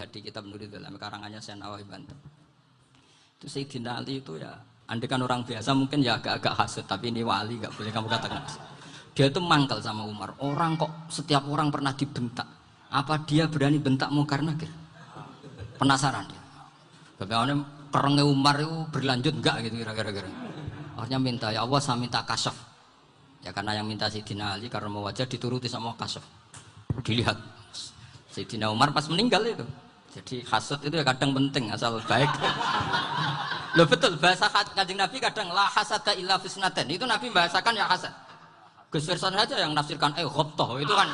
di kitab Nuridul Alam karangannya Syekh Nawawi Banten. Itu Sayyidina Ali itu ya, andekan orang biasa mungkin ya agak-agak hasut, tapi ini wali nggak boleh kamu katakan hasut. Dia itu mangkal sama Umar. Orang kok setiap orang pernah dibentak. Apa dia berani bentak Munkar Nakir? Penasaran dia. Bagaimana kerengnya Umar itu berlanjut enggak gitu kira-kira. Akhirnya minta, ya Allah saya minta kasyaf. Ya karena yang minta Sayyidina Ali karena mau wajah dituruti sama kasyaf. Dilihat Sayyidina Umar pas meninggal itu. Jadi hasud itu ya kadang penting asal baik. Loh betul bahasa Kanjeng Nabi kadang la hasada illa fisnaten. Itu Nabi bahasakan ya hasad. Gus Firson saja yang nafsirkan ghobtoh itu kan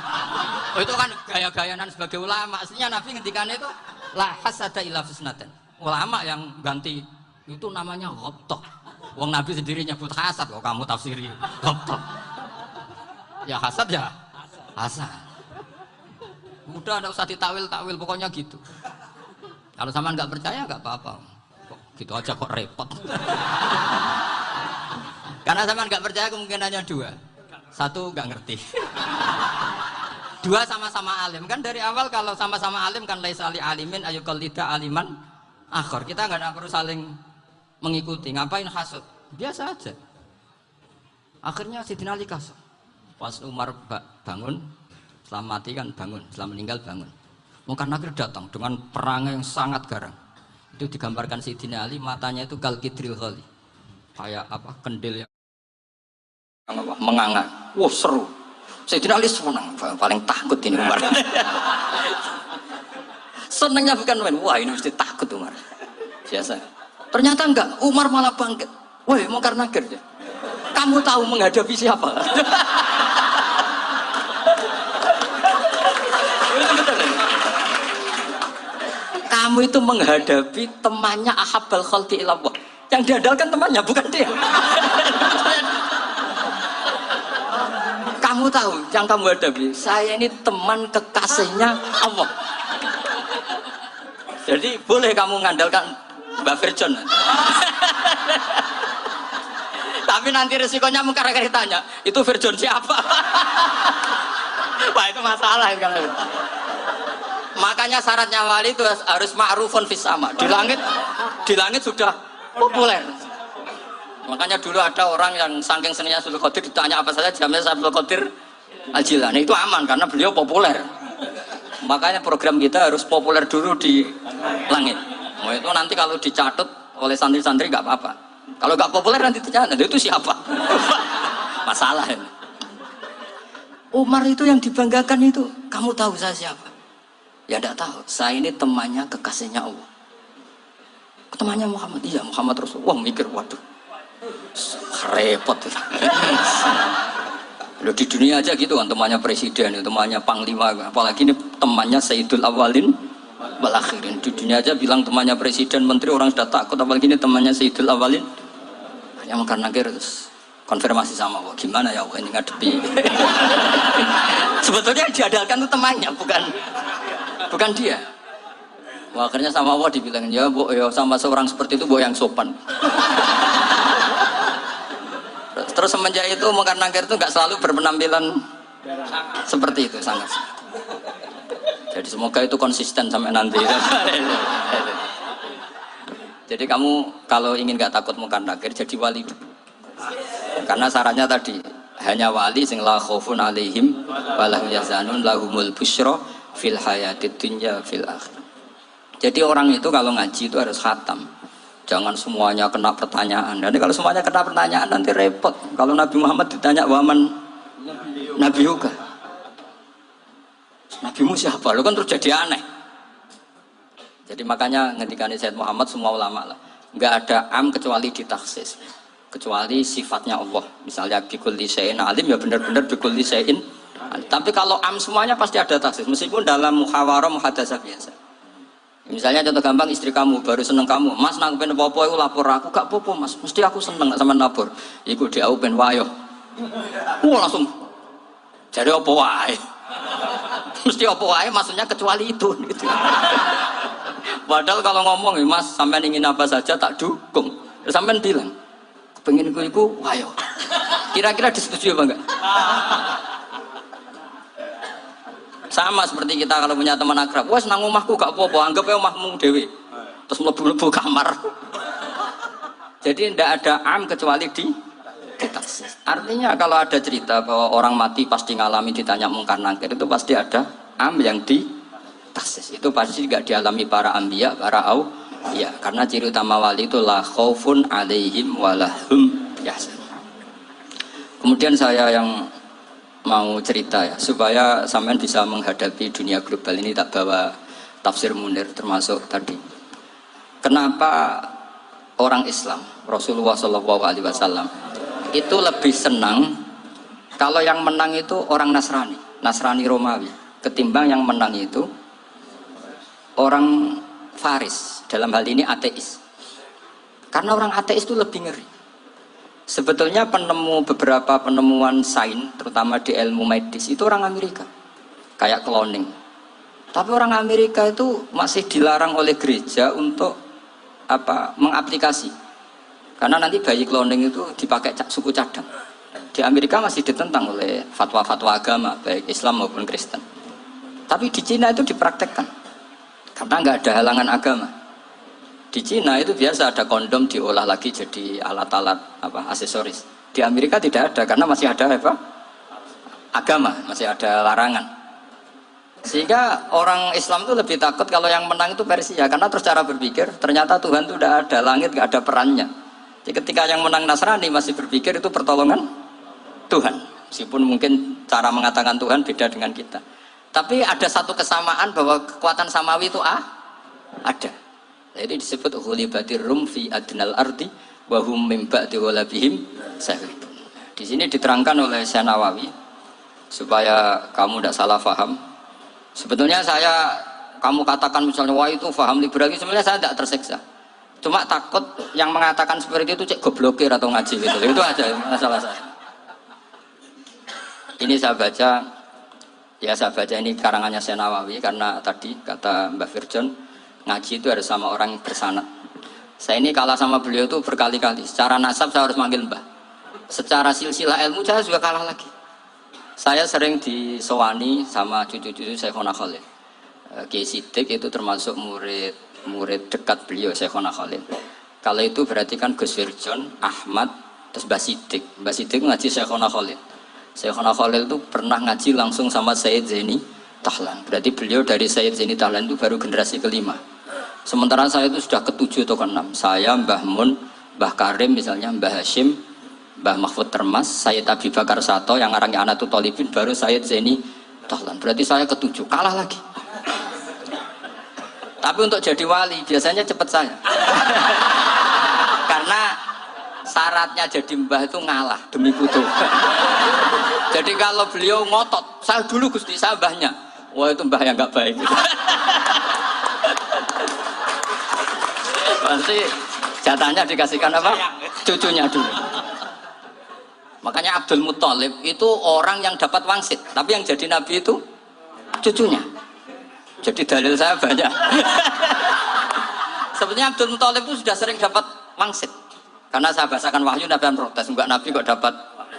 gaya-gayanan sebagai ulama. Aslinya Nabi ngendikannya itu la hasada illa fisnaten. Ulama yang ganti itu namanya ghobtoh. Wong Nabi sendiri nyebut hasad kok kamu tafsiri ghobtoh. Ya hasad ya hasad. Udah enggak usah ditakwil-takwil pokoknya gitu. Kalau sama nggak percaya nggak apa-apa. Kok gitu aja kok repot. Karena sama nggak percaya kemungkinannya dua. Satu nggak ngerti. Dua sama-sama alim. Kan dari awal kalau sama-sama alim kan laisa li alimin ayyukal tidak aliman akhir. Kita nggak perlu saling mengikuti. Ngapain hasud? Biasa aja. Akhirnya Sayyidina Ali kasih. Pas Umar bangun, setelah mati kan bangun, setelah meninggal bangun. Munkar Nakir datang dengan perangai yang sangat garang. Itu digambarkan Sayyidina Ali, matanya itu kal kidril ghali. Kayak apa? Kendil yang menganga. Wah seru. Sayyidina Ali senang, paling takut ini Umar. Senangnya bukan main, wah ini mesti takut Umar. Biasa. Ternyata enggak, Umar malah bangkit. Woi Munkar Nakir ya. Kamu tahu menghadapi siapa? Kamu itu menghadapi temannya ahabbal khalqi ilallah. Yang diandalkan temannya bukan dia. Kamu tahu yang kamu hadapi, saya ini teman kekasihnya Allah. Jadi boleh kamu mengandalkan Mbak Virjon. Tapi nanti resikonya Munkar Nakir ditanya, itu Virjon siapa? Wah itu masalah kan. Makanya syaratnya wali itu harus ma'rufun fis sama. Di langit sudah populer. Makanya dulu ada orang yang saking seninya Abdul Qadir ditanya apa saja jamnya Abdul Qadir Al-Jilani itu aman karena beliau populer. Makanya program kita harus populer dulu di langit. Oh, itu nanti kalau dicatat oleh santri-santri nggak apa-apa. Kalau nggak populer nanti dicatat itu siapa? Masalah ini. Umar itu yang dibanggakan itu, kamu tahu saya siapa? Ya tidak tahu. Saya ini temannya kekasihnya Allah. Temannya Muhammad. Iya Muhammad Rasulullah. Wah mikir waduh. Repot. Loh, di dunia aja gitu kan temannya presiden, temannya panglima, apalagi ini temannya Sayyidul Awalin wal Akhirin. Di dunia aja bilang temannya presiden, menteri orang sudah takut, apalagi ini temannya Sayyidul Awalin. Hanya Munkar Nakir terus konfirmasi sama Allah, gimana ya Allah ini ngadepi. Sebetulnya yang diadalkan itu temannya, bukan dia. Wah, akhirnya sama Allah dibilang, ya bu, ya sama seorang seperti itu bu yang sopan. Terus semenjak itu Munkar Nakir itu nggak selalu berpenampilan seperti itu sangat. Jadi semoga itu konsisten sampai nanti. Jadi kamu kalau ingin nggak takut Munkar Nakir jadi wali. Karena syaratnya tadi hanya wali sing la khaufun alaihim wa la hum yahzanun lahumul busyra fil hayatid dunya fil akhirah. Jadi orang itu kalau ngaji itu harus khatam. Jangan semuanya kena pertanyaan. Nanti kalau semuanya kena pertanyaan nanti repot. Kalau Nabi Muhammad ditanya waman Nabi juga. Nabimu siapa? Lo kan terus jadi aneh. Jadi makanya ngendikane Sayyid Muhammad semua ulama lah. Enggak ada am kecuali ditaksis. Kecuali sifatnya Allah. Misalnya bikulli syai'in alim ya benar-benar bikulli syai'in. Tapi kalau am semuanya pasti ada taksis. Meskipun dalam muhawarah muhadasah biasa. Misalnya contoh gampang istri kamu baru seneng kamu, mas nak pengen popo itu lapor aku gak popo mas, mesti aku seneng nggak sama lapor, iku dia aku pengen wayo, langsung jadi apa wae, mesti apa wae maksudnya kecuali itu, gitu. Padahal kalau ngomong mas sampean ingin apa saja tak dukung, sampean bilang, pengen iku wayo, kira-kira disetujui apa enggak? Sama seperti kita kalau punya teman akrab, wes nang omahku gak apa-apa, anggap ya omahmu dewi. Terus mlebu-mlebu kamar. Jadi tidak ada am kecuali di taksis. Artinya kalau ada cerita bahwa orang mati pasti ngalami ditanya mungkar nangkir, itu pasti ada am yang di taksis. Itu pasti tidak dialami para anbiya, para ya, karena ciri utama wali itu la khaufun alaihim walahum yahzanun. Kemudian saya yang mau cerita ya, supaya sampean bisa menghadapi dunia global ini, tak bawa tafsir Munir termasuk tadi. Kenapa orang Islam, Rasulullah SAW itu lebih senang kalau yang menang itu orang Nasrani Romawi, ketimbang yang menang itu orang Faris, dalam hal ini ateis. Karena orang ateis itu lebih ngeri. Sebetulnya beberapa penemuan sains, terutama di ilmu medis, itu orang Amerika, kayak cloning. Tapi orang Amerika itu masih dilarang oleh gereja untuk mengaplikasi. Karena nanti bayi cloning itu dipakai suku cadang. Di Amerika masih ditentang oleh fatwa-fatwa agama, baik Islam maupun Kristen. Tapi di Cina itu dipraktekkan, karena nggak ada halangan agama. Di Cina itu biasa ada kondom diolah lagi jadi alat-alat aksesoris. Di Amerika tidak ada karena masih ada agama, masih ada larangan. Sehingga orang Islam itu lebih takut kalau yang menang itu Persia, karena terus cara berpikir ternyata Tuhan itu tidak ada, langit nggak ada perannya. Jadi ketika yang menang Nasrani masih berpikir itu pertolongan Tuhan, meskipun mungkin cara mengatakan Tuhan beda dengan kita. Tapi ada satu kesamaan bahwa kekuatan samawi itu ada. Jadi disebut ghulibatir rum fi adnal ardi wa hum min ba'di ghalabihim saghibun. Di sini diterangkan oleh Syekh Nawawi supaya kamu tidak salah paham. Sebetulnya kamu katakan misalnya wah itu paham liberal, sebenarnya saya tidak tersiksa. Cuma takut yang mengatakan seperti itu cek goblokir atau ngaji gitu. Itu aja masalah saya. Ini saya baca ini karangannya Syekh Nawawi, karena tadi kata Mbak Firjon ngaji itu harus sama orang bersanad. Saya ini kalah sama beliau itu berkali-kali. Secara nasab saya harus manggil Mbah. Secara silsilah ilmu saya juga kalah lagi. Saya sering disewani sama cucu-cucu Syekhona Khalil. Kiai Sidik itu termasuk murid dekat beliau Syekhona Khalil. Kalau itu berarti kan Gus Firjon, Ahmad, terus Mbah Sidik. Mbah Sidik ngaji Syekhona Khalil. Syekhona Khalil itu pernah ngaji langsung sama Sayyid Zaini Tahlan. Berarti beliau dari Sayyid Zaini Tahlan itu baru generasi kelima. Sementara saya itu sudah ke-7 atau ke-6. Saya, Mbah Mun, Mbah Karim misalnya, Mbah Hashim, Mbah Mahfud Termas, Sayyid Abi Bakar Sato yang arangnya Anatul Talibin, baru Sayyid Zaini Tahlan. Berarti saya ke-7, kalah lagi. Tapi untuk jadi wali biasanya cepat saya. Karena syaratnya jadi mbah itu ngalah demi putu. Jadi kalau beliau ngotot, saya dulu Gusti, saya mbahnya. Wah itu mbah yang nggak baik. Pasti jatahnya dikasihkan apa? Cucunya dulu. Makanya Abdul Muthalib itu orang yang dapat wangsit, tapi yang jadi nabi itu cucunya. Jadi dalil saya banyak. Sebenarnya Abdul Muthalib itu sudah sering dapat wangsit. Karena saya bahasakan wahyu, nabi yang protes, enggak nabi kok dapat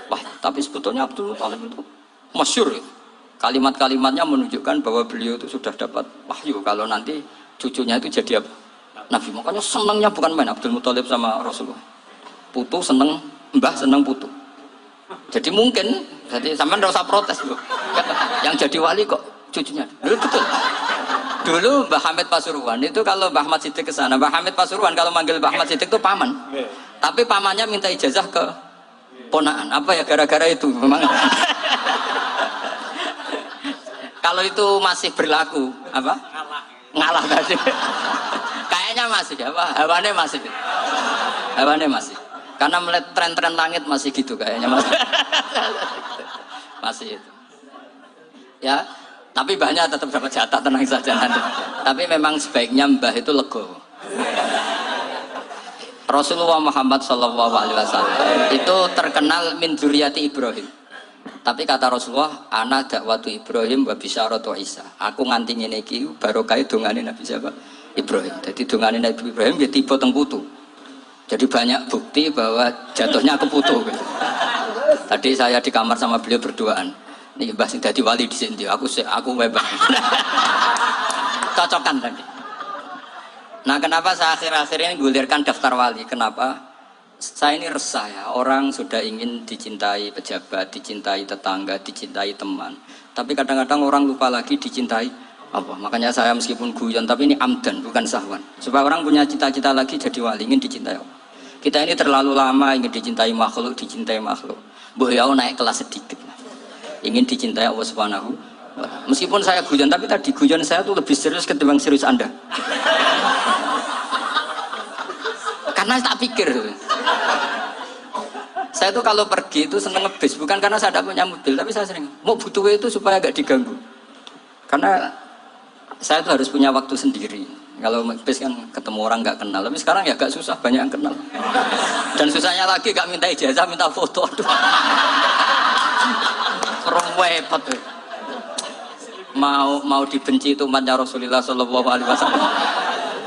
wahyu. Tapi sebetulnya Abdul Muthalib itu masyhur. Kalimat-kalimatnya menunjukkan bahwa beliau itu sudah dapat wahyu kalau nanti cucunya itu jadi apa? Nabi. Makanya senangnya bukan main Abdul Muthalib sama Rasulullah. Putu seneng, mbah seneng putu. Jadi mungkin, jadi sampean enggak usah protes loh. Yang jadi wali kok cucunya. Betul. Dulu Mbah Hamid Pasuruan itu kalau Mbah Ahmad Siddiq ke sana, Mbah Hamid Pasuruan kalau manggil Mbah Ahmad Siddiq itu paman. Tapi pamannya minta ijazah ke ponaan. Apa ya gara-gara itu memang. Kalau itu masih berlaku, apa? Ngalah tadi. Kayaknya masih, apa? Hawane masih. Karena melihat tren-tren langit masih gitu kayaknya masih. Masih itu. Ya, tapi mbahnya tetap dapat jatah, tenang saja nanti. Tapi memang sebaiknya mbah itu legowo. Rasulullah Muhammad SAW itu terkenal min dzurriyyati Ibrahim. Tapi kata Rasulullah, ana dakwatu Ibrahim wa bisyaratu Isa. Aku nganti ngene iki barokah dongane Nabi siapa? Ibrahim. Jadi dongane Nabi Ibrahim ya tiba teng putu. Jadi banyak bukti bahwa jatuhnya ke putu gitu. Tadi saya di kamar sama beliau berduaan. Nih Mbah sing dadi wali di sini, aku bebas. Cocokan tadi. Nah kenapa saya akhir-akhir ini gulirkan daftar wali? Kenapa? Saya ini resah ya, orang sudah ingin dicintai pejabat, dicintai tetangga, dicintai teman. Tapi kadang-kadang orang lupa lagi dicintai apa. Makanya saya meskipun guyon, tapi ini amdan, bukan sahwan. Supaya orang punya cita-cita lagi jadi wali, ingin dicintai Allah. Kita ini terlalu lama ingin dicintai makhluk, dicintai makhluk. Beliau naik kelas sedikit. Ingin dicintai Allah Subhanahu. Meskipun saya guyon, tapi tadi guyon saya tuh lebih serius ketimbang serius Anda. Karena tak pikir. Saya tuh kalau pergi itu seneng ngebis, bukan karena saya tidak punya mobil, tapi saya sering mau butuh itu supaya agak diganggu. Karena saya tuh harus punya waktu sendiri. Kalau ngebis kan ketemu orang nggak kenal, tapi sekarang ya agak susah, banyak yang kenal. Dan susahnya lagi nggak minta ijazah, minta foto. Repot. Mau dibenci itu umatnya Rasulullah Shallallahu Alaihi Wasallam.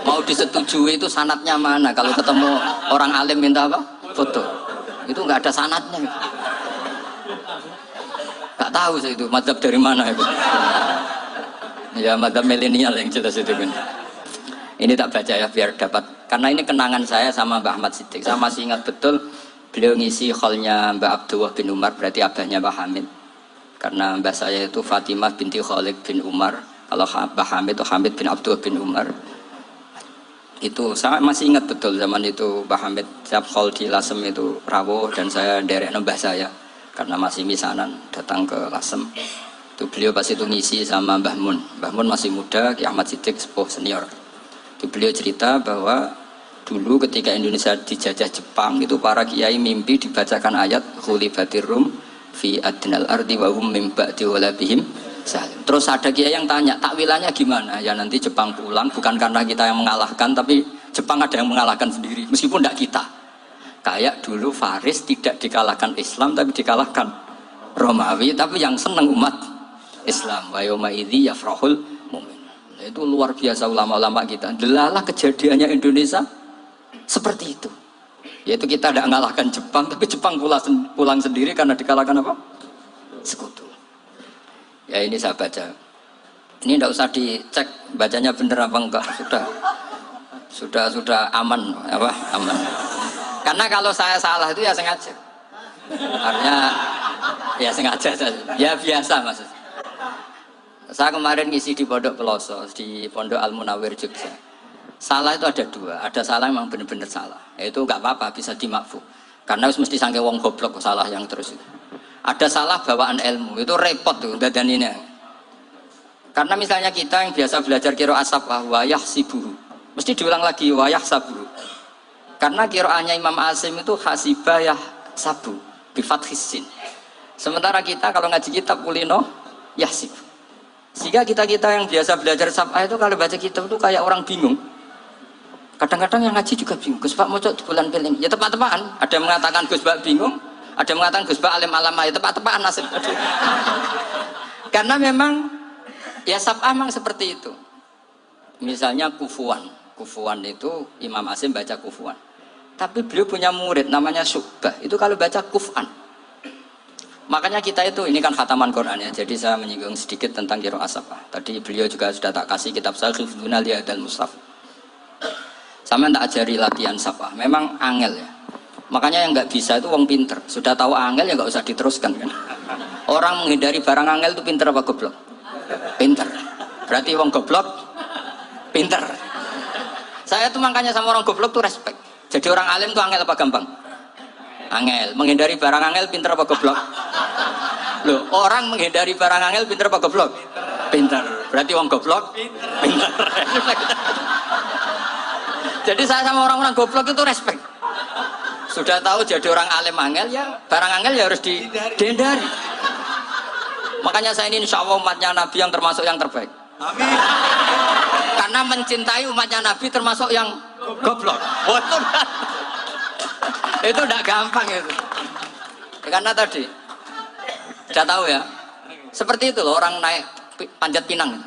Mau disetujui itu sanatnya mana? Kalau ketemu orang alim minta apa? Foto. Itu nggak ada sanatnya. Nggak tahu sih itu madzhab dari mana itu. Ya madzhab milenial yang jelas itu kan. Ini tak baca ya biar dapat. Karena ini kenangan saya sama Mbah Ahmad Siddiq. Saya masih ingat betul beliau ngisi kholnya Mbah Abdullah bin Umar, berarti abahnya Mbah Hamid. Karena mbah saya itu Fatimah binti Khalid bin Umar. Kalau Mbah Hamid itu Hamid bin Abdullah bin Umar. Itu saya masih ingat betul zaman itu Mbah Hamid siap khol di Lasem itu rawuh dan saya derek mbah saya karena masih misanan datang ke Lasem. Itu beliau pas itu ngisi sama Mbah Mun. Mbah Mun masih muda, Ki Ahmad Siddiq sepuh senior. Itu beliau cerita bahwa dulu ketika Indonesia dijajah Jepang itu para kiai mimpi dibacakan ayat khulifatir rum fi adnal ardi wa hum min ba'di walabihim. Terus ada kiai yang tanya, takwilannya gimana? Ya nanti Jepang pulang, bukan karena kita yang mengalahkan, tapi Jepang ada yang mengalahkan sendiri, meskipun tidak kita. Kayak dulu Faris tidak dikalahkan Islam, tapi dikalahkan Romawi, tapi yang senang umat Islam. Wa yawma idzi yafrahul mu'min. Itu luar biasa ulama-ulama kita. Delalah kejadiannya Indonesia seperti itu. Yaitu kita tidak mengalahkan Jepang, tapi Jepang pulang sendiri karena dikalahkan apa? Sekutu. Ya ini saya baca. Ini tidak usah dicek bacanya bener apa enggak. Sudah aman apa? Aman. Karena kalau saya salah itu ya sengaja. Artinya ya sengaja saja. Ya biasa maksud. Saya kemarin ngisi di Pondok Peloso, di Pondok Al Munawir Jogja. Salah itu ada dua. Ada salah memang benar-benar salah. Itu enggak apa-apa, bisa dimakfu. Karena mesti sangke wong goblok salah yang terus itu. Ada salah bawaan ilmu, itu repot tuh dadaninya. Karena misalnya kita yang biasa belajar qiraat sabah wayah sibuhu, mesti diulang lagi wayah sabuhu. Karena qiraatnya Imam Asim itu hasibah yah sabu bi fathis sin. Sementara kita kalau ngaji kitab kulino yahsib. Sehingga kita yang biasa belajar sabah itu kalau baca kitab itu kayak orang bingung. Kadang-kadang yang ngaji juga bingung. Gus Pak mau di bulan film, ya tepat-tepatan. Ada yang mengatakan Gus Pak bingung. Ada yang mengatakan Gus Pak alim alama itu tepat-tepat nasib. Karena memang ya sab'ah memang seperti itu. Misalnya kufuan itu Imam Asim baca kufuan. Tapi beliau punya murid namanya Syu'bah. Itu kalau baca kuf'an. Makanya kita itu ini kan khataman Quran ya. Jadi saya menyinggung sedikit tentang qiraat sab'ah. Tadi beliau juga sudah tak kasih kitab saya Hifdzuna Liyadal Mushaf. Sama tak ajari latihan sab'ah. Memang angel ya. Makanya yang nggak bisa itu wong pinter. Sudah tahu angel ya nggak usah diteruskan kan. Orang menghindari barang angel itu pinter apa goblok? Pinter. Berarti wong goblok pinter. Saya tuh makanya sama orang goblok tuh respect. Jadi orang alim tuh angel apa gampang? Angel. Menghindari barang angel pinter apa goblok? Loh, orang menghindari barang angel pinter apa goblok? Pinter. Berarti wong goblok pinter. Jadi saya sama orang-orang goblok itu respect. Sudah tahu jadi orang alim angel ya barang angel ya harus dihindari. Makanya saya ini insya Allah umatnya Nabi yang termasuk yang terbaik. Amin. Karena mencintai umatnya Nabi termasuk yang goblok. Itu udah gampang itu. Karena tadi sudah tahu ya. Seperti itu loh orang naik panjat pinang.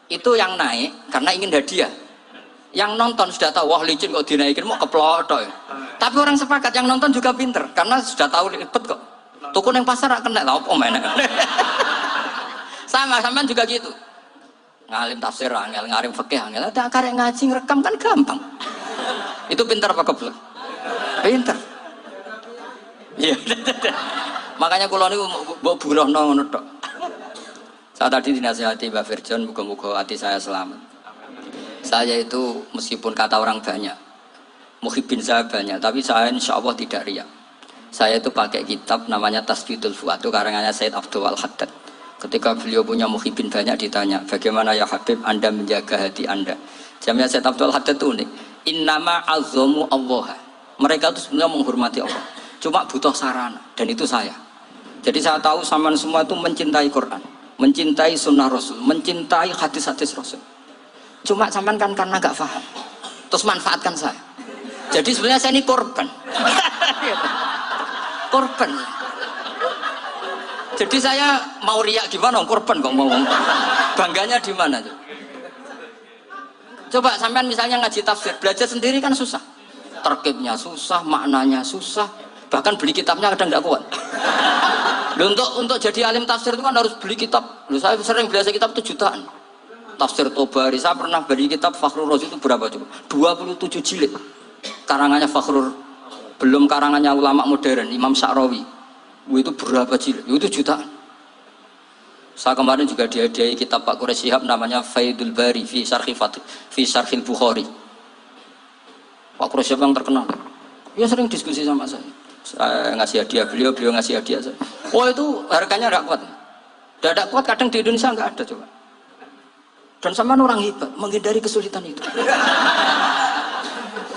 Itu yang naik karena ingin hadiah. Yang nonton sudah tahu, wah licin kok dinaikin mau keplot. Tapi orang sepakat yang nonton juga pinter karena sudah tahu ribet kok. Tuku neng pasar rak kena lha opo meneh. Sama sampean juga gitu. Ngalim tafsir angel, ngalim fikih angel. Tak karek ngaji ngerekam kan gampang. Itu pintar apa goblok? Pintar. Iya. Makanya kula niku mbok buruhno ngono tok. Saya tadi dinasihati Mbak Virjon, moga-moga hati saya selamat. Saya itu meskipun kata orang banyak, muhibbin saya banyak, tapi saya insya Allah tidak riya. Saya itu pakai kitab namanya Tasbidul Fuad, itu karangannya Said Abdul Al-Haddad. Ketika beliau punya muhibbin banyak ditanya, bagaimana ya Habib Anda menjaga hati Anda? Jamnya Said Abdul Al-Haddad itu unik. Innama azzamu Allah. Mereka itu sebenarnya menghormati Allah. Cuma butuh sarana, dan itu saya. Jadi saya tahu sampean semua itu mencintai Quran, mencintai sunnah Rasul, mencintai hadis-hadis Rasul. Cuma sampean kan karena gak paham, terus manfaatkan saya. Jadi sebenarnya saya ini korban. Korban. Jadi saya mau riak gimana? Korban kok mau. Bangganya di mana tuh? Coba sampean misalnya ngaji tafsir, belajar sendiri kan susah. Terkibnya susah, maknanya susah. Bahkan beli kitabnya kadang nggak kuat. Loh, untuk jadi alim tafsir itu kan harus beli kitab. Loh, saya sering belajar kitab itu jutaan. Tafsir Tobari, saya pernah beli kitab Fakhrur Razi itu berapa coba? 27 jilid. Karangannya Fakhrur, belum karangannya ulama modern, Imam Sa'rawi. Itu berapa jilid? Itu jutaan. Saya kemarin juga dihadiahi kitab Pak Quraish Shihab namanya Faidul Bari fi Syarhil Bukhari. Pak Quraish Shihab yang terkenal. Dia sering diskusi sama saya. Saya ngasih hadiah beliau ngasih hadiah saya. Oh itu harganya tidak kuat. Tidak kuat kadang di Indonesia nggak ada coba. Dan sama orang hebat menghindari kesulitan itu.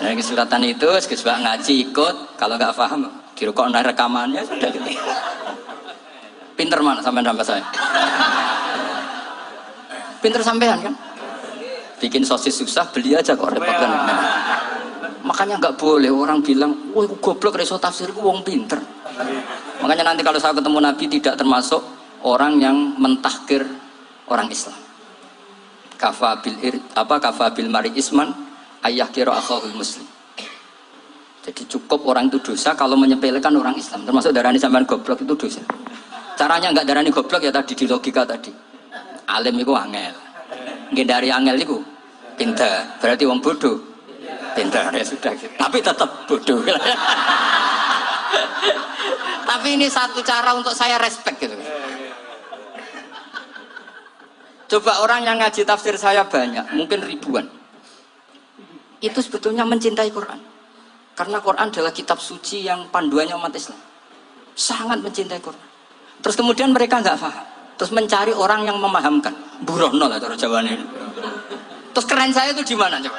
Nah, kesulitan itu sebab ngaji ikut, kalau nggak paham dirukok rekamannya sudah gitu. Pinter mana sampean sama saya? Pinter sampean kan? Bikin sosis susah, beli aja kok repot kan. Makanya nggak boleh orang bilang, wah goblok reso tafsir itu wong pinter. Makanya nanti kalau saya ketemu Nabi tidak termasuk orang yang mentahkir orang Islam. Kafabil mari isman ayah kira akhul muslim. Jadi cukup orang itu dosa kalau menyepelekan orang Islam. Termasuk darani sampean goblok itu dosa. Caranya nggak darani goblok ya tadi di logika tadi. Alim itu angel. Nggih dari angel itu pinter. Berarti wong bodoh. Pintar ya sudah gitu. Tapi tetap bodoh. Tapi ini satu cara untuk saya respect gitu. Coba orang yang ngaji tafsir saya banyak, mungkin ribuan. Itu sebetulnya mencintai Quran. Karena Quran adalah kitab suci yang panduannya umat Islam. Sangat mencintai Quran. Terus kemudian mereka nggak paham. Terus mencari orang yang memahamkan. Burono lah cara jawabannya. Terus keren saya itu di mana coba?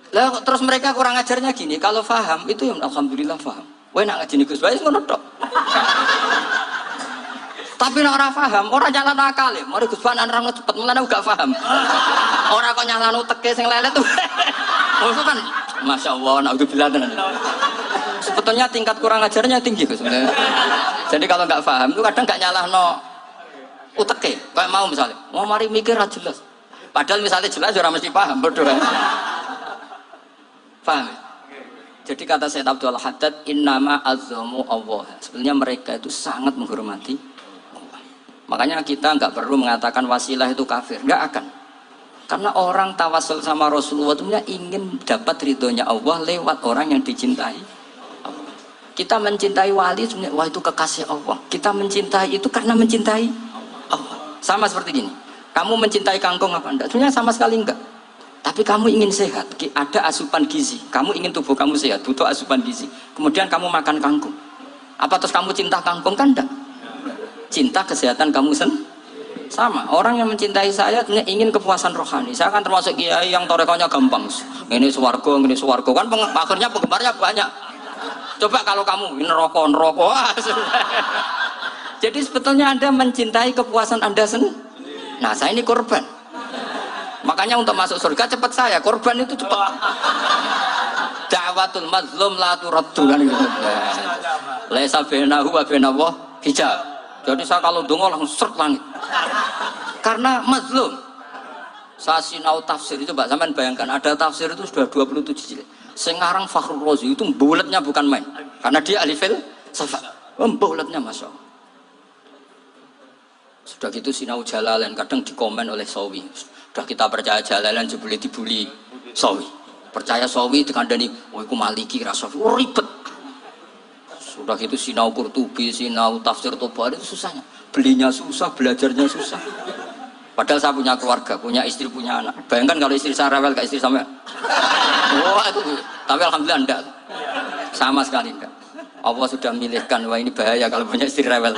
Lah terus mereka kurang ajarnya gini, kalau paham itu ya alhamdulillah paham. Wah nak ngaji nih Gus Bae ngono tok. Tapi nek ora paham, ora nyalano akale. Mari Gus Bae nerangno cepet mulane gak paham. Ora kok nyalano teke sing lelet tuh. Maksud kan masyaallah naudzubillah tenan. Sebetulnya tingkat kurang ajarnya tinggi Gus. Jadi kalau nggak paham itu kadang nggak nyalahno uteke. Kayak mau misalnya, mau mari mikir aja jelas. Padahal misalnya jelas orang mesti paham, bodoh kan? Paham? Jadi kata Sayyid Abdul Haddad, innama azzamu Allah. Sebenarnya mereka itu sangat menghormati Allah. Makanya kita nggak perlu mengatakan wasilah itu kafir, nggak akan. Karena orang tawasul sama Rasulullah itu ingin dapat ridhonya Allah lewat orang yang dicintai Allah. Kita mencintai wali sebenarnya, wah itu kekasih Allah. Kita mencintai itu karena mencintai Allah. Sama seperti gini. Kamu mencintai kangkung apa enggak? Sebenarnya sama sekali enggak. Tapi kamu ingin sehat, ada asupan gizi. Kamu ingin tubuh kamu sehat, butuh asupan gizi. Kemudian kamu makan kangkung. Apa terus kamu cinta kangkung kan enggak? Cinta kesehatan kamu sama. Orang yang mencintai saya ingin kepuasan rohani. Saya kan termasuk kiai yang torekonya gampang. Ini swarga, kan akhirnya penggemarnya banyak. Coba kalau kamu neraka. Jadi sebetulnya Anda mencintai kepuasan Anda sendiri. Nah, saya ini korban. Makanya untuk masuk surga cepat saya, korban itu cepat. Da'watul mazlum la turaddu kan gitu. Laisa bainahu wa bainallah hijab. Jadi saya kalau dongo langsung seret langit. Karena mazlum. Saya sinau tafsir itu, Mbak, sampean bayangkan ada tafsir itu sudah 27 jilid. Sekarang Fakhrur Razi itu bulatnya bukan main. Karena dia ahli Safa. Bulatnya Masya Allah. Sudah gitu sinau Jalalain kadang dikomen oleh Sawi. Sudah kita percaya Jalalain jebule dibuli Sawi. Percaya Sawi dikandani, "Oh iku Maliki ra Safi." Oh, ribet. Sudah gitu sinau Qurtubi, sinau tafsir Tobari itu susahnya. Belinya susah, belajarnya susah. Padahal saya punya keluarga, punya istri, punya anak. Bayangkan kalau istri saya rewel, kayak istri sampai. Wah itu. Tapi alhamdulillah enggak. Sama sekali enggak. Allah sudah milihkan, wah ini bahaya kalau punya istri rewel.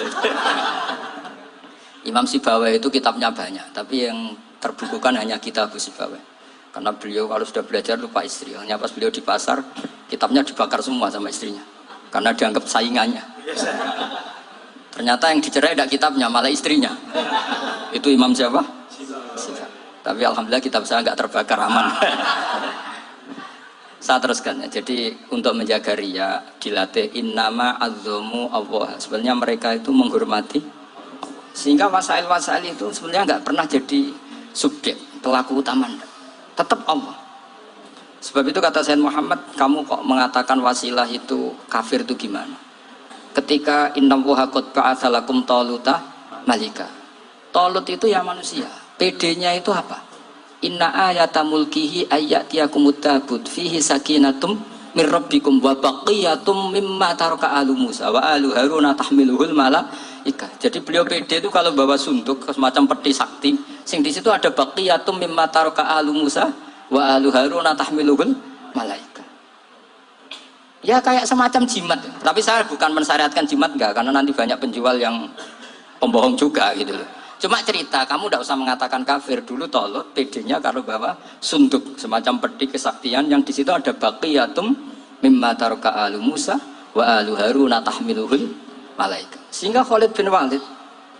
Imam Sibawai itu kitabnya banyak, tapi yang terbukukan hanya kitab Sibawai. Karena beliau kalau sudah belajar lupa istri. Hanya pas beliau di pasar, kitabnya dibakar semua sama istrinya. Karena dianggap saingannya. Ternyata yang dicerai tidak kitabnya, malah istrinya. Itu Imam siapa? Tapi alhamdulillah kitab saya nggak terbakar, aman. Saya teruskan ya. Jadi untuk menjaga ria dilatih innama azzamu Allah. Sebenarnya mereka itu menghormati, sehingga wasail-wasail itu sebenarnya nggak pernah jadi subjek pelaku utama, tetap Allah. Sebab itu kata Sayyid Muhammad, kamu kok mengatakan wasilah itu kafir itu gimana? Ketika innallaha qad ba'atsa lakum taluta malika. Talut itu ya manusia. PD-nya itu apa? Inna ayata mulkihi ayyatiyakumut tabut fihi sakinatum min rabbikum wa baqiyatum mimma taraka alu Musa wa alu Haruna tahmiluhul malaika. Jadi beliau PD itu kalau bawa sunduk semacam peti sakti, sing di situ ada baqiyatum mimma taraka alu Musa wa alu Haruna tahmiluhul malaika. Ya kayak semacam jimat. Tapi saya bukan mensyariatkan jimat enggak, karena nanti banyak penjual yang pembohong juga gitu loh. Cuma cerita, kamu tidak usah mengatakan kafir. Dulu Talut PD-nya kalau bawa sunduk semacam peti kesaktian yang di situ ada baqiyatum mimma taraka alu Musa wa alu Haruna tahmiluhul malaika. Sehingga Khalid bin Walid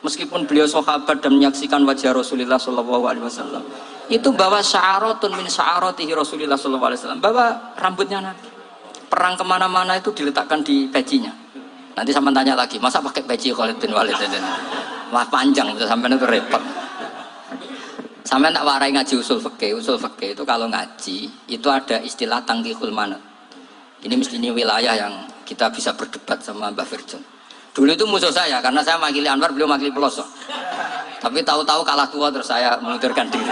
meskipun beliau sahabat dan menyaksikan wajah Rasulullah SAW, itu bawa sya'aratun min sya'aratihi Rasulullah SAW, bawa rambutnya Nabi. Perang kemana-mana itu diletakkan di pecinya. Nanti sama tanya lagi, masa pakai peci Khalid bin Walid itu? Wah panjang, sampai itu repot. Sampai tak warai ngaji usul fikih. Usul fikih itu kalau ngaji itu ada istilah tangkihul manat. Ini mesti ini wilayah yang kita bisa berdebat sama Mbak Firjon. Dulu itu musuh saya karena saya makili Anwar, beliau makili pelosok. Tapi tahu-tahu kalah tua terus saya mengundurkan diri.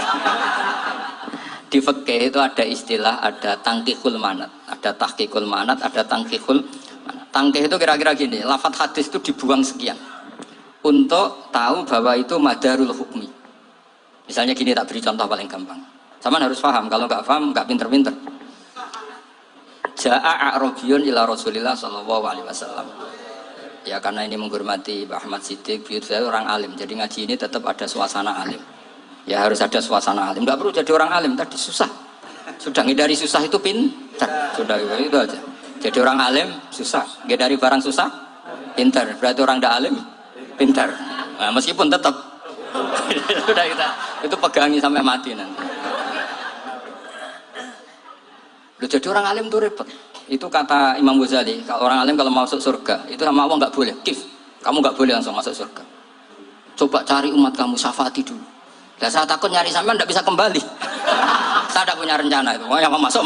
Di fikih itu ada istilah, ada tangkihul manat, ada tahqiqul manat, ada tangkihul manat. Tangkih itu kira-kira gini, lafadz hadis itu dibuang sekian untuk tahu bahwa itu madarul hukmi. Misalnya gini, tak beri contoh paling gampang. Sama harus paham, kalau nggak paham nggak pinter-pinter. Ja'a a'rabiyun ila Rasulillah sallallahu alaihi wasallam. Ya karena ini menghormati Pak Ahmad Siddiq, beliau saya orang alim, jadi ngaji ini tetap ada suasana alim. Ya harus ada suasana alim, nggak perlu jadi orang alim, tadi susah. Sudah ngindari susah itu pintar, sudah itu aja. Jadi orang alim susah, ngindari barang susah, pintar. Berarti orang tidak alim, pintar. Nah, meskipun tetap sudah kita itu pegangi sampai mati nanti. Loh, jadi orang alim itu repot. Itu kata Imam Ghazali, kalau orang alim kalau masuk surga itu sama Allah nggak boleh. Kif, kamu nggak boleh langsung masuk surga. Coba cari umat kamu, syafaati dulu. Dan saya takut nyari sampean tidak bisa kembali. Saya tidak punya rencana itu. Oh, yang mau masuk.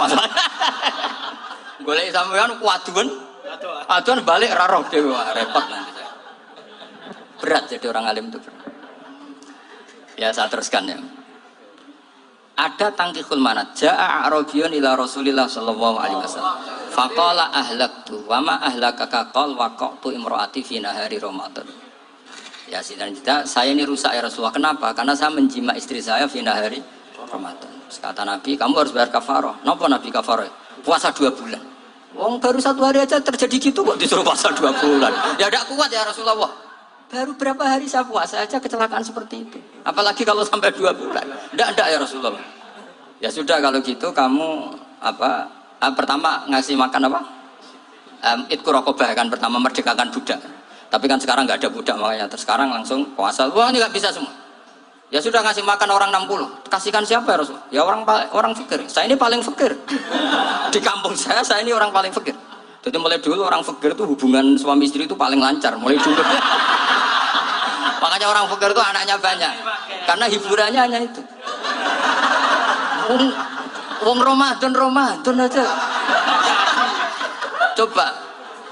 Golek sampean kuaduan. Aduan balik raroh dewe, repot nanti saya. Berat jadi orang alim itu berat. Ya saya teruskan ya. Ada tangkihul manat. Ja'a a'rabiyun ila Rasulillah sallallahu alaihi wasallam. Faqala ahlaktu wa ma ahlakaka qal waqa'tu imraati fi nahari Ramadan. Ya sidang saya ini rusak ya Rasulullah. Kenapa? Karena saya menjima istri saya fi nahari Ramadan. Kata Nabi, kamu harus bayar kafarah. Napa Nabi kafarah? Puasa 2 bulan. Wong baru 1 hari aja terjadi gitu kok disuruh puasa 2 bulan. Ya tidak kuat ya Rasulullah. Baru berapa hari saya puasa aja kecelakaan seperti itu. Apalagi kalau sampai 2 bulan. Tidak ya Rasulullah. Ya sudah kalau gitu kamu pertama ngasih makan apa? Idku raqabah kan, pertama merdekakan budak. Tapi kan sekarang nggak ada budak makanya. Terus sekarang langsung puasa. Wah ini nggak bisa semua. Ya sudah ngasih makan orang 60. Kasihkan siapa ya Rasulullah? Ya orang fakir. Saya ini paling fakir. Di kampung saya ini orang paling fakir. Jadi mulai dulu orang fakir itu hubungan suami istri itu paling lancar. Mulai dulu. Makanya orang fakir itu anaknya banyak. Karena hiburannya hanya itu. Wong Ramadan aja. Coba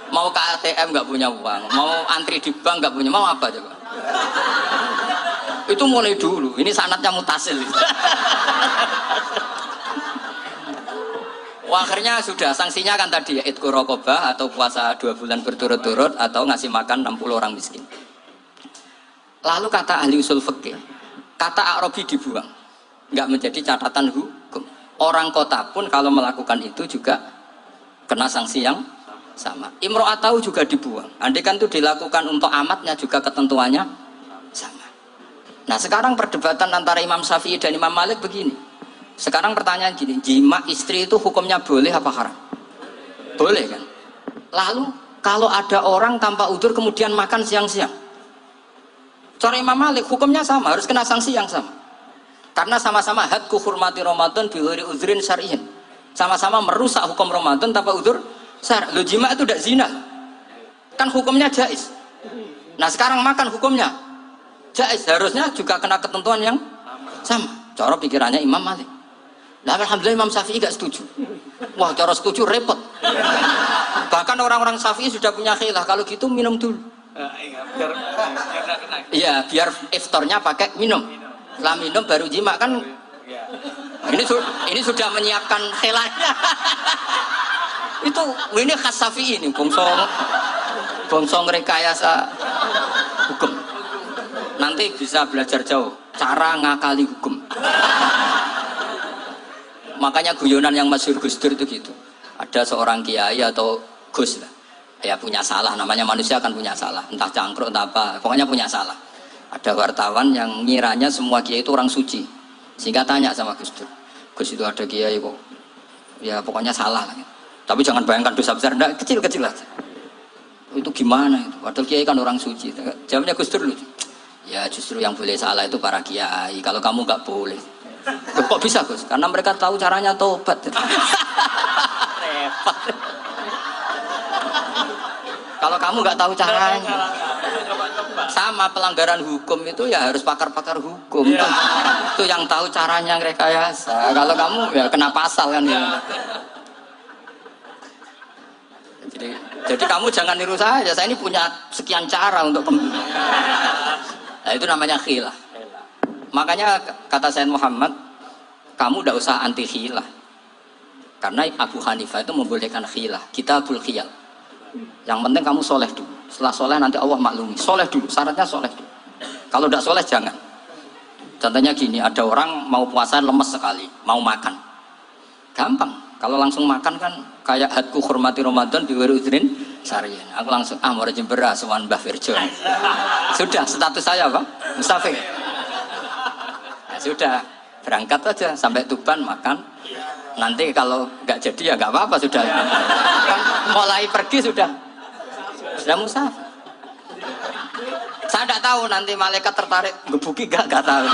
Mau ke ATM nggak punya uang, mau antri di bank nggak punya, mau apa coba? Itu mulai dulu. Ini sanatnya mutasil. Wah, akhirnya sudah sanksinya kan tadi ya idku rokobah atau puasa 2 bulan berturut-turut atau ngasih makan 60 orang miskin. Lalu kata ahli usul fikih, kata Arabi dibuang, nggak menjadi catatan hukum. Orang kota pun kalau melakukan itu juga kena sanksi yang sama. Imro'atau juga dibuang. Andai kan itu dilakukan untuk amatnya juga ketentuannya sama. Nah sekarang perdebatan antara Imam Syafi'i dan Imam Malik begini. Sekarang pertanyaan gini, jima istri itu hukumnya boleh apa haram? Boleh kan? Lalu kalau ada orang tanpa udzur kemudian makan siang-siang, cara Imam Malik hukumnya sama, harus kena sanksi yang sama. Karena sama-sama hadku hurmati Ramadan bighairi udzrin syar'iyyin. Sama-sama merusak hukum Ramadan tanpa udzur syar'. Lo jima itu tidak zina. Kan hukumnya jaiz. Nah sekarang makan hukumnya jaiz, harusnya juga kena ketentuan yang sama. Cara pikirannya Imam Malik. Nah, alhamdulillah Imam Syafi'i gak setuju. Wah, cara setuju repot. Bahkan orang-orang Syafi'i sudah punya khilaf. Kalau gitu minum dulu. Iya, biar iftarnya pakai minum. Setelah minum baru jima kan. Ini sudah menyiapkan khilafnya. Ini khas Syafi'i ini, bongsong rekayasa hukum. Nanti bisa belajar jauh cara ngakali hukum. Makanya guyonan yang masyhur Gus Dur itu gitu. Ada seorang kiai atau Gus lah, ya punya salah, namanya manusia kan punya salah, entah cangkruk entah apa, pokoknya punya salah. Ada wartawan yang ngiranya semua kiai itu orang suci, sehingga tanya sama Gus Dur, Gus itu ada kiai kok, ya pokoknya salah lah. Tapi jangan bayangkan dosa besar, enggak, kecil-kecil aja. Itu gimana itu? Padahal kiai kan orang suci. Jawabnya Gus Dur lucu. Ya justru yang boleh salah itu para kiai. Kalau kamu nggak boleh. Loh, kok bisa Gus? Karena mereka tahu caranya tobat. Repot. Kalau kamu nggak tahu caranya, sama pelanggaran hukum itu ya harus pakar-pakar hukum. Itu yang tahu caranya rekayasa. Kalau kamu ya kena pasal kan ya. Jadi kamu jangan niru saya ini punya sekian cara untuk nah, itu namanya khilah. Makanya kata Sayyid Muhammad, kamu tidak usah anti khilah. Karena Abu Hanifah itu membolehkan khilah, kitabul khiyal. Yang penting kamu soleh dulu. Setelah soleh nanti Allah maklumi. Soleh dulu, syaratnya soleh dulu. Kalau tidak soleh jangan. Contohnya gini, ada orang mau puasa lemes sekali, mau makan. Gampang. Kalau langsung makan kan kayak hadku hormati Ramadan bighairi udzrin syar'iyyin. Aku langsung mau rejim beras wan Mbah Firjo. Sudah status saya apa? Musafir. Nah, sudah berangkat aja sampai Tuban makan. Nanti kalau nggak jadi ya nggak apa-apa sudah. Kan mulai pergi sudah musafir. Saya tidak tahu nanti malaikat tertarik gebuki nggak tahu.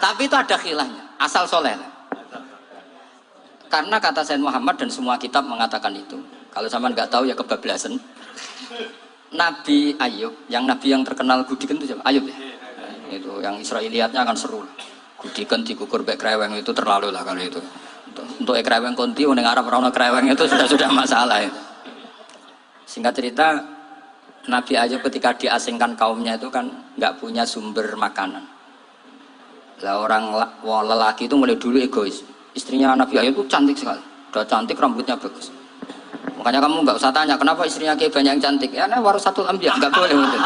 Tapi itu ada khilafnya. Asal soleh. Karena kata Sayyid Muhammad dan semua kitab mengatakan itu. Kalau zaman nggak tahu ya kebablasan. Nabi Ayub, nabi yang terkenal Gudiken itu siapa? Ayub ya. Itu yang Israiliyatnya akan seru. Gudiken dikukur bek kreweng itu terlalu lah kalau itu. Untuk kreweng konti ning Arab ora ono kreweng itu sudah masalah itu. Singkat cerita, Nabi Ayub ketika diasingkan kaumnya itu kan nggak punya sumber makanan. Lah orang lelaki itu mulai dulu egois. Istrinya Nabi Ayub itu cantik sekali, udah cantik, rambutnya bagus. Makanya kamu nggak usah tanya kenapa istrinya kayak banyak yang cantik. Ya, warasatul anbiya, nggak boleh mungkin.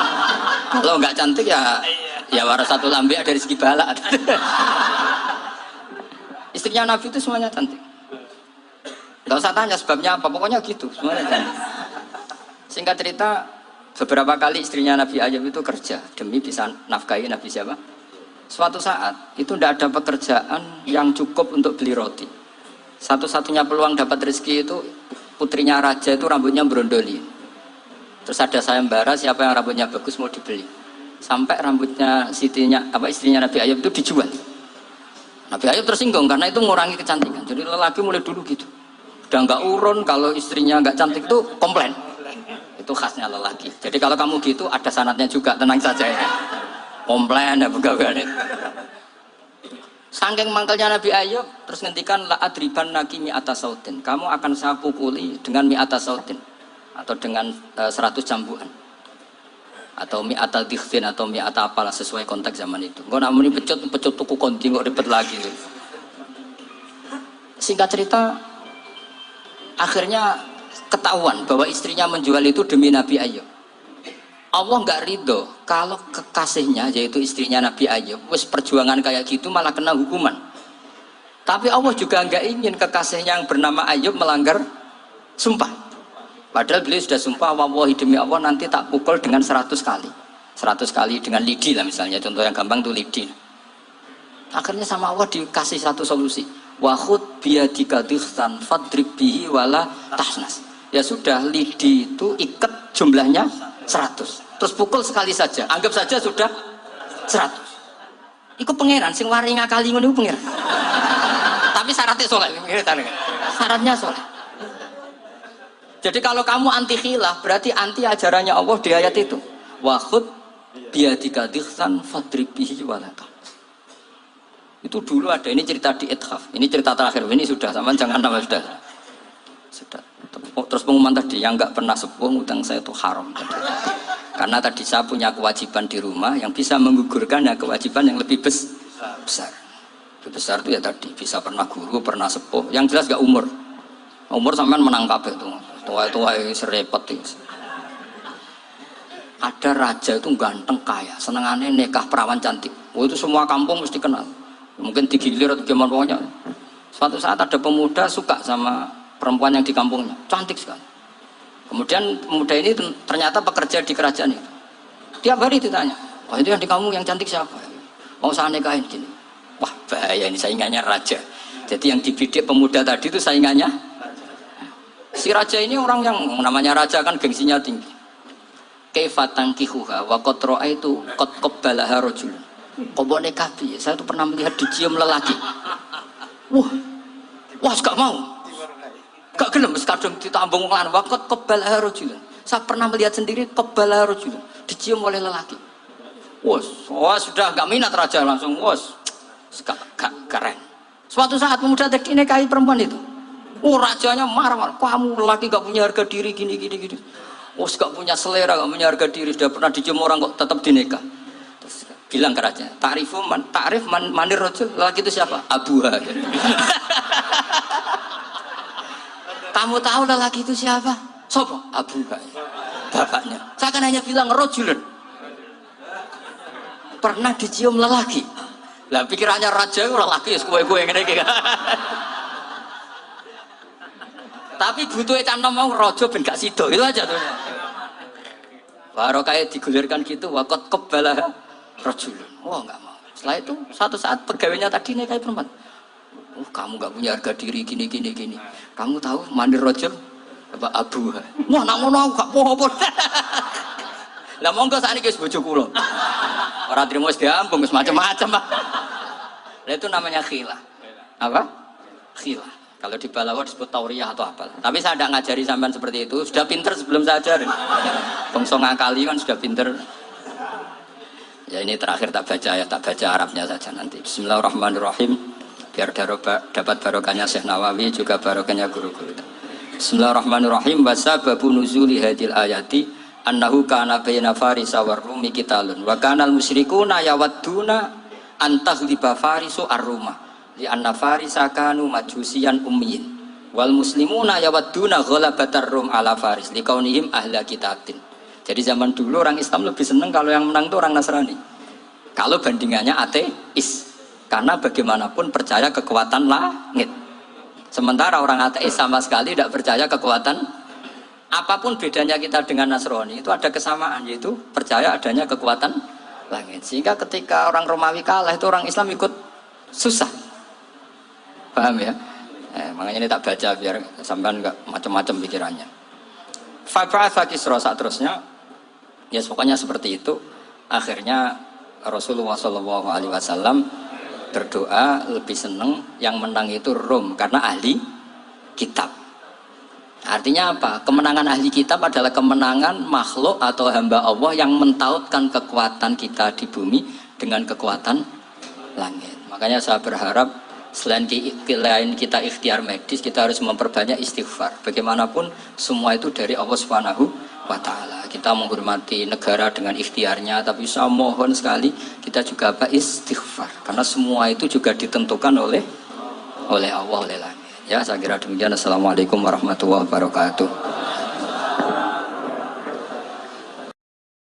Kalau nggak cantik ya warasatul anbiya dari segi balak. Istrinya Nabi itu semuanya cantik. Nggak usah tanya sebabnya apa, pokoknya gitu, semuanya cantik. Singkat cerita, beberapa kali istrinya Nabi Ayub itu kerja demi bisa nafkahi Nabi siapa? Suatu saat itu tidak ada pekerjaan yang cukup untuk beli roti. Satu-satunya peluang dapat rezeki itu putrinya raja itu rambutnya berondoli. Terus ada sayembara siapa yang rambutnya bagus mau dibeli. Sampai rambutnya istrinya Nabi Ayub itu dijual. Nabi Ayub tersinggung karena itu mengurangi kecantikan. Jadi lelaki mulai dulu gitu. Udah nggak urun kalau istrinya nggak cantik itu komplain. Itu khasnya lelaki. Jadi kalau kamu gitu ada sanatnya juga, tenang saja ya. Komplain ya pegawai. Saking mangkelnya Nabi Ayub terus ngendikan la adriban naki mi atas sautin. Kamu akan saya pukuli dengan mi atas sautin. atau dengan 100 cambukan atau mi'ata dikhfin atau mi'ata apalah sesuai konteks zaman itu. Kok namun ini pecut tuku konti kok ribet lagi tuh. Singkat cerita, akhirnya ketahuan bahwa istrinya menjual itu demi Nabi Ayub. Allah nggak ridho kalau kekasihnya yaitu istrinya Nabi Ayub wis perjuangan kayak gitu malah kena hukuman. Tapi Allah juga nggak ingin kekasihnya yang bernama Ayub melanggar sumpah. Padahal beliau sudah sumpah, wallahi demi Allah nanti tak pukul dengan 100 kali. 100 kali dengan lidi lah misalnya, contoh yang gampang tuh lidi. Akhirnya sama Allah dikasih satu solusi. Wa khud biyadika dikhtan fadrib bihi wala tahnas. Ya sudah, lidi itu ikat jumlahnya 100. Terus pukul sekali saja. Anggap saja sudah 100. Iku pangeran sing wari ngakali ngono iku pangeran. Tapi syaratnya soleh. Syaratnya soleh. Jadi kalau kamu anti khilaf berarti anti ajarannya Allah di ayat itu. Wa khud biyadika dikhtan fadrib bihi wala tahnas. Itu dulu ada, ini cerita di Ithaf, ini cerita terakhir, ini sudah, sama jangan tambah sudah. Terus pengumuman tadi, yang nggak pernah sepuh utang saya itu haram. Karena tadi saya punya kewajiban di rumah yang bisa menggugurkan ya kewajiban yang lebih besar. Lebih besar itu ya tadi, bisa pernah guru, pernah sepuh, yang jelas nggak umur. Umur sampean menang kabeh tuh, tua-tua serepet itu. Ada raja itu ganteng kaya, senengannya nikah perawan cantik. Oh itu semua kampung mesti kenal. Mungkin digilir atau gimana pokoknya. Suatu saat ada pemuda suka sama perempuan yang di kampungnya, cantik sekali. Kemudian pemuda ini ternyata pekerja di kerajaan itu. Tiap hari ditanya, wah itu yang di kampung yang cantik siapa? Mau saya nikahin gini. Wah bahaya ini saingannya raja. Jadi yang dibidik pemuda tadi itu saingannya. Si raja ini orang yang namanya raja kan gengsinya tinggi. Kaifatan kihuha wa qad ra'aitu qad qabbalaha rajul. Kobone kabi, saya tuh pernah melihat dicium lelaki. Wah, gak mau. Gak gelem kadang ditambung lan waqat qabbalaha rajul. Saya pernah melihat sendiri qabbalaha rajul, dicium oleh lelaki. Wah, sudah gak minat raja langsung, gak keren. Suatu saat pemuda tadi nikahi perempuan itu. Rajanya marah, kamu lelaki gak punya harga diri gini. Gak punya selera, gak punya harga diri, sudah pernah dicium orang kok tetap dinikah. Terus bilang ke raja, ta'rif manir rajul, lelaki itu siapa? Abuha. Kamu tahu lelaki itu siapa? Sopo? Abuha. Bapaknya. Saya kan hanya bilang rajulun. Pernah dicium lelaki. Lah pikirannya raja lelaki ya kue-kue ngene iki. Tapi butuhnya cantom mau rojo ben gak sido itu aja tuh. Baru kayak digulirkan gitu, wakot kebalah rojulun. Wah nggak mau. Setelah itu suatu saat pegawainya tadi nikahi perempuan. Kamu nggak punya harga diri gini. Kamu tahu mandir rojul apa abu? Wah nak ngono gak apa-apa. Lah monggo sakniki wis bojo kula. Ora trimo wis diambung wis macam-macam. Lah itu namanya khilah. Apa? Khilah. Kalau di Balawa disebut tauriyah atau apa. Tapi saya tidak ngajari sampean seperti itu. Sudah pinter sebelum saya ajarin. Bangsa ngakali kan sudah pinter. Ya ini terakhir tak baca Arabnya saja nanti. Bismillahirrahmanirrahim. Biar dapat barokahnya Syekh Nawawi juga barokahnya guru-guru. Bismillahirrahmanirrahim. Wasababu nuzuli hadil ayati annahu kana baina farisa war rumi qitalun wa kana al musyrikuna yawadduna antaghliba farisu ar-rumah. Di anna farisa kanu majusian ummiyin wal muslimuna yawadduna ghalabatar rum ala faris liqaunihim ahla kitabin. Jadi zaman dulu orang Islam lebih senang kalau yang menang itu orang Nasrani. Kalau bandingannya ateis. Karena bagaimanapun percaya kekuatan langit. Sementara orang ateis sama sekali tidak percaya kekuatan. Apapun bedanya kita dengan Nasrani itu ada kesamaan, yaitu percaya adanya kekuatan langit. Sehingga ketika orang Romawi kalah itu orang Islam ikut susah. Paham ya? Makanya ini tak baca biar sampean enggak macam-macam pikirannya. Fa'fa Kisra saat terusnya ya pokoknya seperti itu. Akhirnya Rasulullah SAW berdoa lebih senang yang menang itu Rom karena ahli kitab. Artinya apa? Kemenangan ahli kitab adalah kemenangan makhluk atau hamba Allah yang mentautkan kekuatan kita di bumi dengan kekuatan langit. Makanya saya berharap Selain kita ikhtiar medis, kita harus memperbanyak istighfar. Bagaimanapun semua itu dari Allah Subhanahu wa taala. Kita menghormati negara dengan ikhtiarnya, tapi saya mohon sekali kita juga istighfar, karena semua itu juga ditentukan oleh Allah, oleh langit. Ya, saya kira demikian. Assalamualaikum warahmatullahi wabarakatuh.